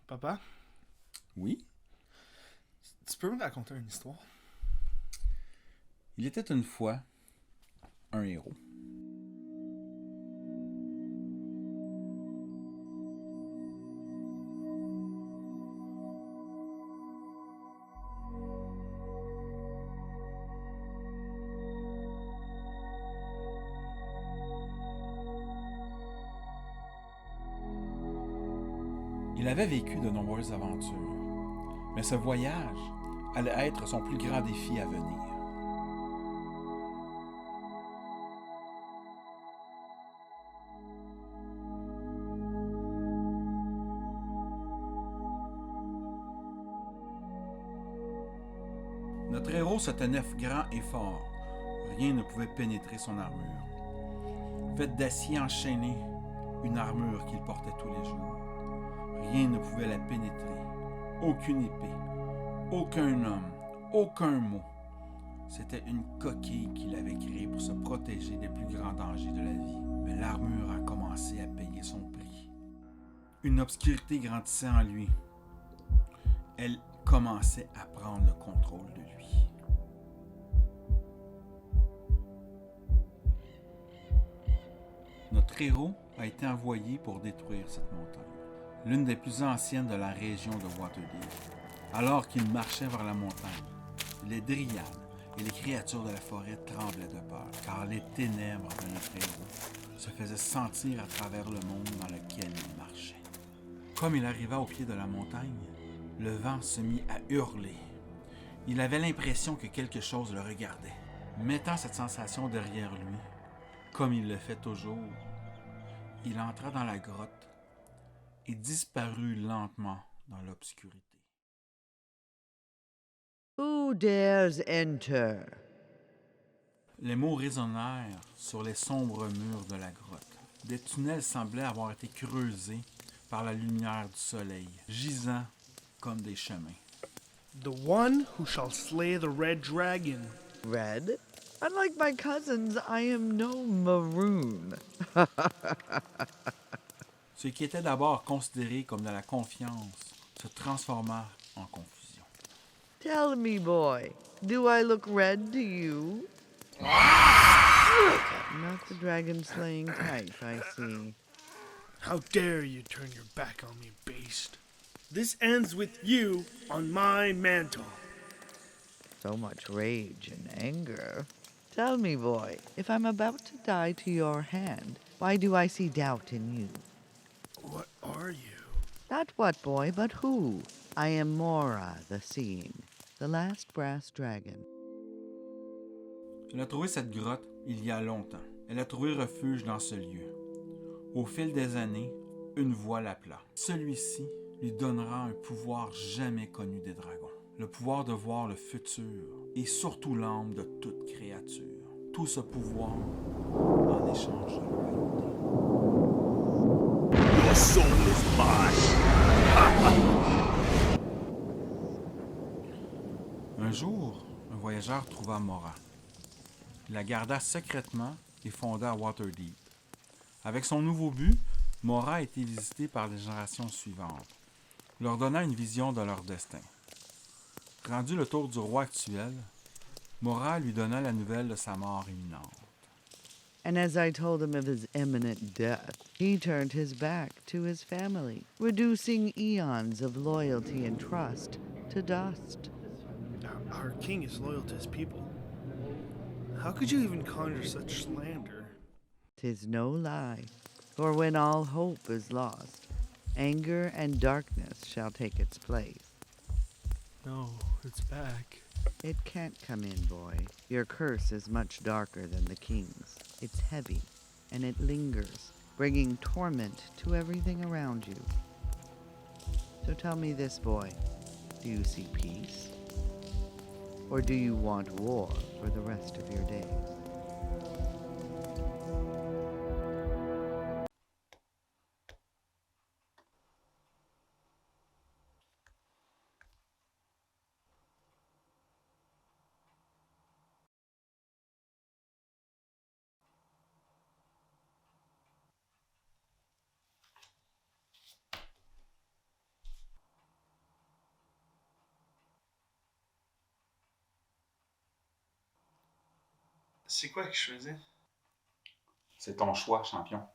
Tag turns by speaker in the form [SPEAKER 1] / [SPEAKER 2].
[SPEAKER 1] Papa,
[SPEAKER 2] Oui,
[SPEAKER 1] tu peux me raconter une histoire?
[SPEAKER 2] il était une fois un héros. Il avait vécu de nombreuses aventures, mais ce voyage allait être son plus grand défi à venir. Notre héros se tenait grand et fort. Rien ne pouvait pénétrer son armure. Faite d'acier enchaîné, une armure qu'il portait tous les jours. Rien ne pouvait la pénétrer. Aucune épée, aucun homme, aucun mot. C'était une coquille qu'il avait créée pour se protéger des plus grands dangers de la vie. Mais l'armure a commencé à payer son prix. Une obscurité grandissait en lui. Elle commençait à prendre le contrôle de lui. Notre héros a été envoyé pour détruire cette montagne, l'une des plus anciennes de la région de Waterdeep. Alors qu'il marchait vers la montagne, les dryades et les créatures de la forêt tremblaient de peur, car les ténèbres de notre héros se faisaient sentir à travers le monde dans lequel il marchait. Comme il arriva au pied de la montagne, le vent se mit à hurler. Il avait l'impression que quelque chose le regardait. Mettant cette sensation derrière lui, comme il le fait toujours, il entra dans la grotte et disparut lentement dans l'obscurité.
[SPEAKER 3] Who dares enter?
[SPEAKER 2] Les mots résonnèrent sur les sombres murs de la grotte. Des tunnels semblaient avoir été creusés par la lumière du soleil, gisant comme des chemins.
[SPEAKER 1] The one who shall slay the red dragon.
[SPEAKER 3] Red? Unlike my cousins, I am no maroon.
[SPEAKER 2] Ce qui était d'abord considéré comme de la confiance se transforma en confusion.
[SPEAKER 3] Tell me, boy, do I look red to you? Not the dragon slaying type, I see.
[SPEAKER 1] How dare you turn your back on me, beast? This ends with you on my mantle.
[SPEAKER 3] So much rage and anger. Tell me, boy, if I'm about to die to your hand, why do I see doubt in you?
[SPEAKER 1] What are you?
[SPEAKER 3] Not what, boy, but who? I am Mora the Seeing, the last brass dragon.
[SPEAKER 2] Elle a trouvé cette grotte il y a longtemps. Elle a trouvé refuge dans ce lieu. Au fil des années, une voix l'appela. Celui-ci lui donnera un pouvoir jamais connu des dragons. Le pouvoir de voir le futur et surtout l'âme de toute créature. Tout ce pouvoir en échange de loyauté.
[SPEAKER 4] Your soul is mine.
[SPEAKER 2] Un jour, un voyageur trouva Mora. Il la garda secrètement et fonda à Waterdeep. Avec son nouveau but, Mora a été visité par les générations suivantes, leur donnant une vision de leur destin. Rendu le tour du roi actuel, Mora lui donna la nouvelle de sa mort imminente.
[SPEAKER 3] And as I told him of his imminent death, he turned his back to his family, reducing eons of loyalty and trust to dust.
[SPEAKER 1] Our king is loyal to his people. How could you even conjure such slander?
[SPEAKER 3] 'Tis no lie, for when all hope is lost, anger and darkness shall take its place.
[SPEAKER 1] No, it's back.
[SPEAKER 3] It can't come in, boy. Your curse is much darker than the king's. It's heavy, and it lingers, bringing torment to everything around you. So tell me this, boy. Do you see peace? Or do you want war for the rest of your days?
[SPEAKER 1] C'est quoi que je faisais?
[SPEAKER 2] C'est ton choix, champion.